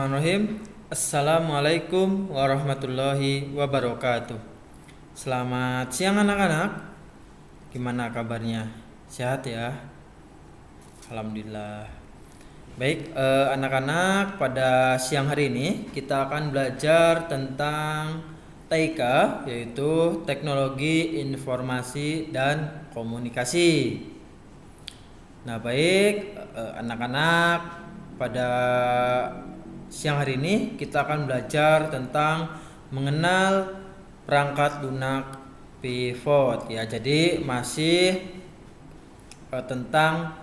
Bismillahirrahmanirrahim. Assalamualaikum warahmatullahi wabarakatuh. Selamat siang anak-anak. Gimana kabarnya? Sehat ya? Alhamdulillah. Baik, anak-anak, pada siang hari ini kita akan belajar tentang TIK, yaitu Teknologi Informasi dan Komunikasi. Nah, baik, anak-anak, pada siang hari ini kita akan belajar tentang mengenal perangkat lunak pivot ya. Jadi masih tentang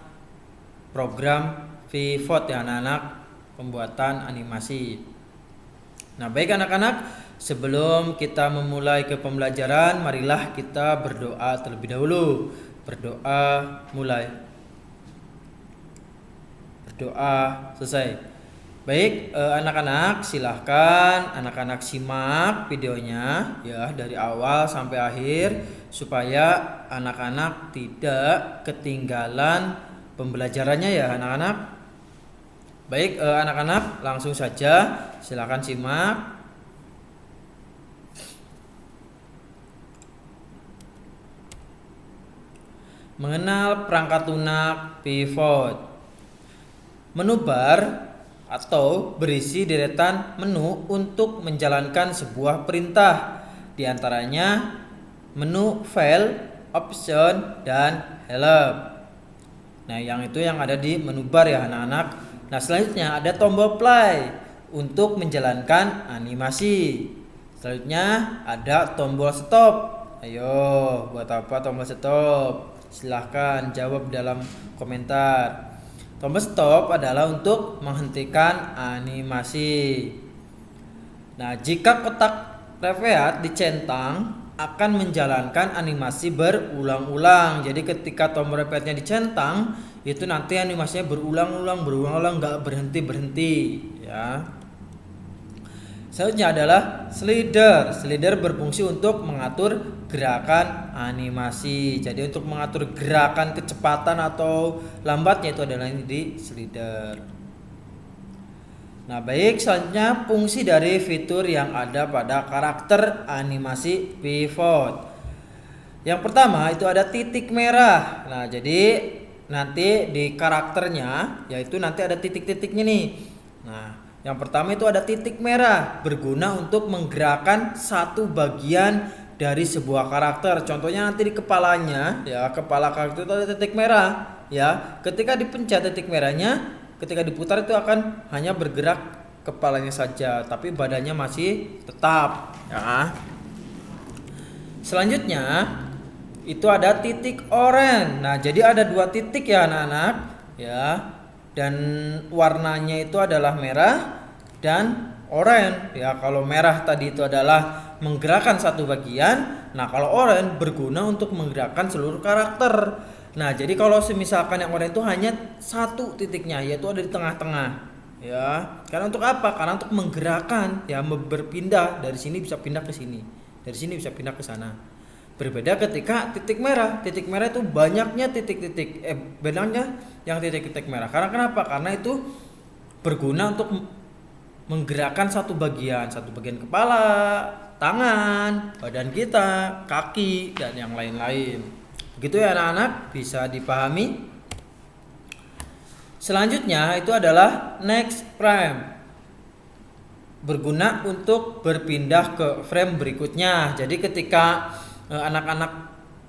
program pivot ya anak-anak, pembuatan animasi. Nah, baik anak-anak, sebelum kita memulai ke pembelajaran, marilah kita berdoa terlebih dahulu. Berdoa mulai. Berdoa selesai. Baik, anak-anak, silahkan anak-anak simak videonya ya dari awal sampai akhir supaya anak-anak tidak ketinggalan pembelajarannya ya anak-anak. Baik, anak-anak, langsung saja silahkan simak. Mengenal perangkat lunak pivot. Menu bar atau berisi deretan menu untuk menjalankan sebuah perintah. Di antaranya menu file, option, dan help. Nah, yang itu yang ada di menu bar ya anak-anak. Nah, selanjutnya ada tombol play untuk menjalankan animasi. Selanjutnya ada tombol stop. Ayo, buat apa tombol stop? Silahkan jawab dalam komentar. Tombol stop adalah untuk menghentikan animasi. Nah, jika kotak reveat dicentang akan menjalankan animasi berulang-ulang. Jadi ketika tombol reveatnya dicentang, itu nanti animasinya berulang-ulang, nggak berhenti-berhenti ya. Selanjutnya adalah slider. Slider berfungsi untuk mengatur gerakan animasi. Jadi untuk mengatur gerakan kecepatan atau lambatnya itu adalah di slider. Nah, baik, selanjutnya fungsi dari fitur yang ada pada karakter animasi pivot. Yang pertama itu ada titik merah. Nah, jadi nanti di karakternya yaitu nanti ada titik-titiknya nih. Nah, yang pertama itu ada titik merah, berguna untuk menggerakkan satu bagian dari sebuah karakter. Contohnya nanti di kepalanya, ya, kepala karakter itu ada titik merah, ya. Ketika dipencet titik merahnya, ketika diputar itu akan hanya bergerak kepalanya saja, tapi badannya masih tetap, ya. Selanjutnya itu ada titik oranye. Nah, jadi ada dua titik ya anak-anak, ya. Dan warnanya itu adalah merah dan oranye ya. Kalau merah tadi itu adalah menggerakkan satu bagian, nah kalau oranye berguna untuk menggerakkan seluruh karakter. Nah, jadi kalau misalkan yang oranye itu hanya satu titiknya, yaitu ada di tengah-tengah ya. Karena untuk apa? Karena untuk menggerakkan ya, berpindah dari sini bisa pindah ke sini, dari sini bisa pindah ke sana. Berbeda ketika titik merah. Titik merah itu banyaknya titik-titik. Bedanya yang titik-titik merah. Karena kenapa? Karena itu berguna untuk menggerakkan satu bagian kepala, tangan, badan kita, kaki, dan yang lain-lain. Begitu ya anak-anak, bisa dipahami. Selanjutnya itu adalah next frame. Berguna untuk berpindah ke frame berikutnya. Jadi ketika anak-anak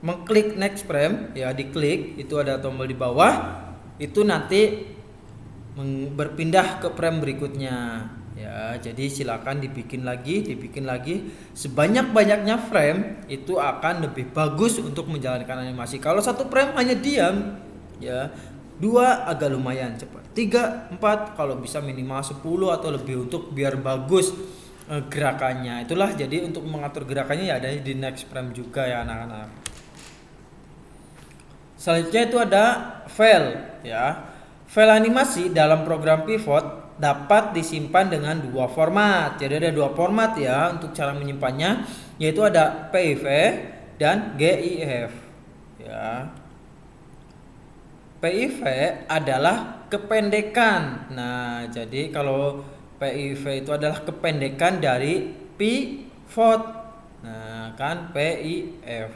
mengklik next frame ya, diklik itu ada tombol di bawah, itu nanti berpindah ke frame berikutnya ya. Jadi silakan dibikin lagi sebanyak-banyaknya frame, itu akan lebih bagus untuk menjalankan animasi. Kalau satu frame hanya diam ya, 2 agak lumayan cepat, 3, 4 kalau bisa minimal 10 atau lebih untuk biar bagus gerakannya. Itulah, jadi untuk mengatur gerakannya ya ada di next frame juga ya anak-anak. Selanjutnya itu ada file ya. File animasi dalam program pivot dapat disimpan dengan dua format. Jadi ada dua format ya untuk cara menyimpannya, yaitu ada PIV dan GIF ya. PIV adalah kependekan. Nah, jadi kalau PIV itu adalah kependekan dari pivot. Nah, kan PIF.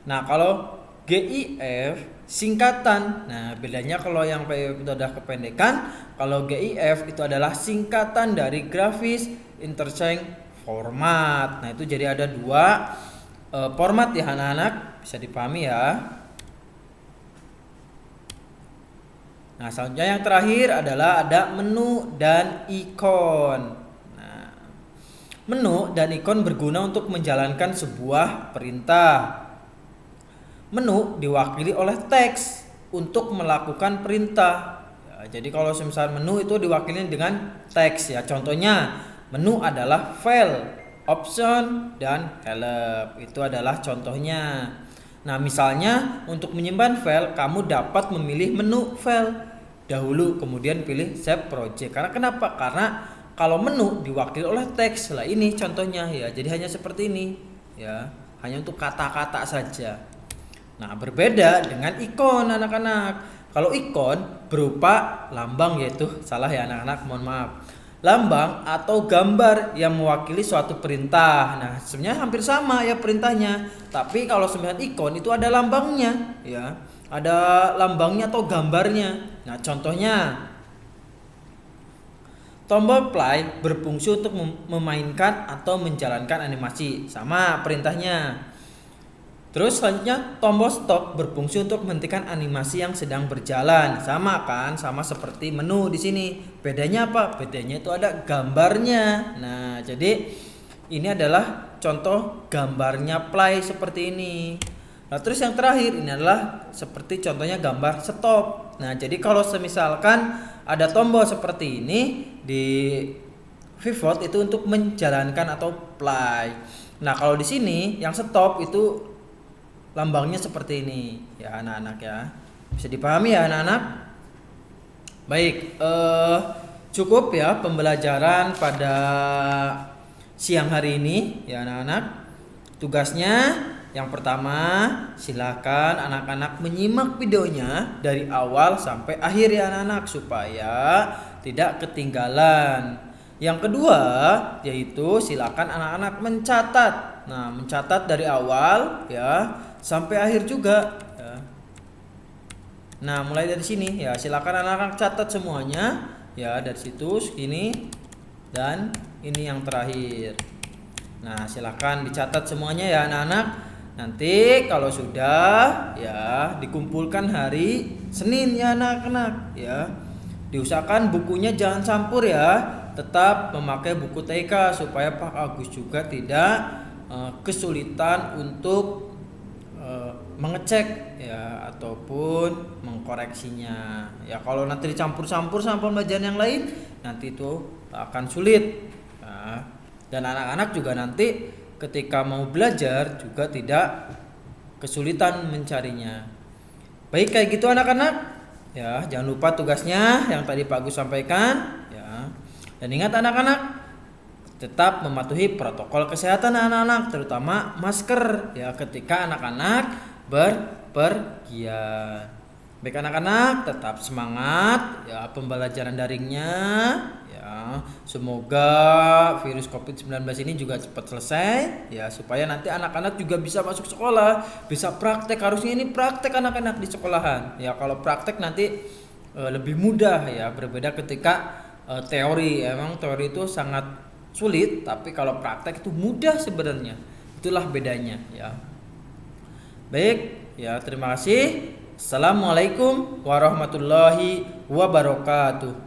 Nah, kalau GIF singkatan. Nah, bedanya kalau yang PIF itu adalah kependekan, kalau GIF itu adalah singkatan dari grafis interchange format. Nah, itu jadi ada dua format ya anak-anak, bisa dipahami ya. Nah, selanjutnya yang terakhir adalah ada menu dan ikon. Nah, menu dan ikon berguna untuk menjalankan sebuah perintah. Menu diwakili oleh teks untuk melakukan perintah. Ya, jadi kalau misalnya menu itu diwakili dengan teks ya. Contohnya, menu adalah file, option, dan help. Itu adalah contohnya. Nah, misalnya untuk menyimpan file, kamu dapat memilih menu file dahulu, kemudian pilih save project. Karena kenapa? Karena kalau menu diwakili oleh teks, lah ini contohnya ya. Jadi hanya seperti ini ya, hanya untuk kata-kata saja. Nah, berbeda dengan ikon anak-anak. Kalau ikon berupa lambang, yaitu salah ya anak-anak, mohon maaf. Lambang atau gambar yang mewakili suatu perintah. Nah, sebenarnya hampir sama ya perintahnya. Tapi kalau sebenarnya ikon itu ada lambangnya ya. Ada lambangnya atau gambarnya. Nah, contohnya tombol play berfungsi untuk memainkan atau menjalankan animasi. Sama perintahnya. Terus selanjutnya tombol stop berfungsi untuk menghentikan animasi yang sedang berjalan. Sama kan? Sama seperti menu di sini. Bedanya apa? Bedanya itu ada gambarnya. Nah, jadi ini adalah contoh gambarnya play seperti ini. Nah, terus yang terakhir ini adalah seperti contohnya gambar stop. Nah, jadi kalau semisalkan ada tombol seperti ini di pivot itu untuk menjalankan atau play. Nah, kalau di sini yang stop itu lambangnya seperti ini ya anak-anak ya. Bisa dipahami ya anak-anak? Baik, cukup ya pembelajaran pada siang hari ini ya anak-anak. Tugasnya yang pertama, silakan anak-anak menyimak videonya dari awal sampai akhir ya anak-anak supaya tidak ketinggalan. Yang kedua, yaitu silakan anak-anak mencatat. Nah, mencatat dari awal ya sampai akhir juga ya. Nah, mulai dari sini ya, silakan anak-anak catat semuanya ya, dari situ segini dan ini yang terakhir. Nah, silakan dicatat semuanya ya anak-anak. Nanti kalau sudah ya dikumpulkan hari Senin ya anak-anak ya. Diusahakan bukunya jangan campur ya. Tetap memakai buku TK supaya Pak Agus juga tidak kesulitan untuk mengecek ya ataupun mengkoreksinya. Ya kalau nanti dicampur-campur sama pembelajaran yang lain, nanti itu akan sulit. Nah, dan anak-anak juga nanti ketika mau belajar juga tidak kesulitan mencarinya. Baik, kayak gitu anak-anak. Ya, jangan lupa tugasnya yang tadi Pak Agus sampaikan ya. Dan ingat anak-anak, tetap mematuhi protokol kesehatan anak-anak, terutama masker ya ketika anak-anak berpergian. Baik anak-anak, tetap semangat ya pembelajaran daringnya ya. Semoga virus COVID-19 ini juga cepat selesai ya, supaya nanti anak-anak juga bisa masuk sekolah, bisa praktek. Harusnya ini praktek anak-anak di sekolahan. Ya kalau praktek nanti lebih mudah ya, berbeda ketika teori. Emang teori itu sangat sulit, tapi kalau praktek itu mudah sebenarnya. Itulah bedanya ya. Baik, ya terima kasih. Assalamualaikum warahmatullahi wabarakatuh.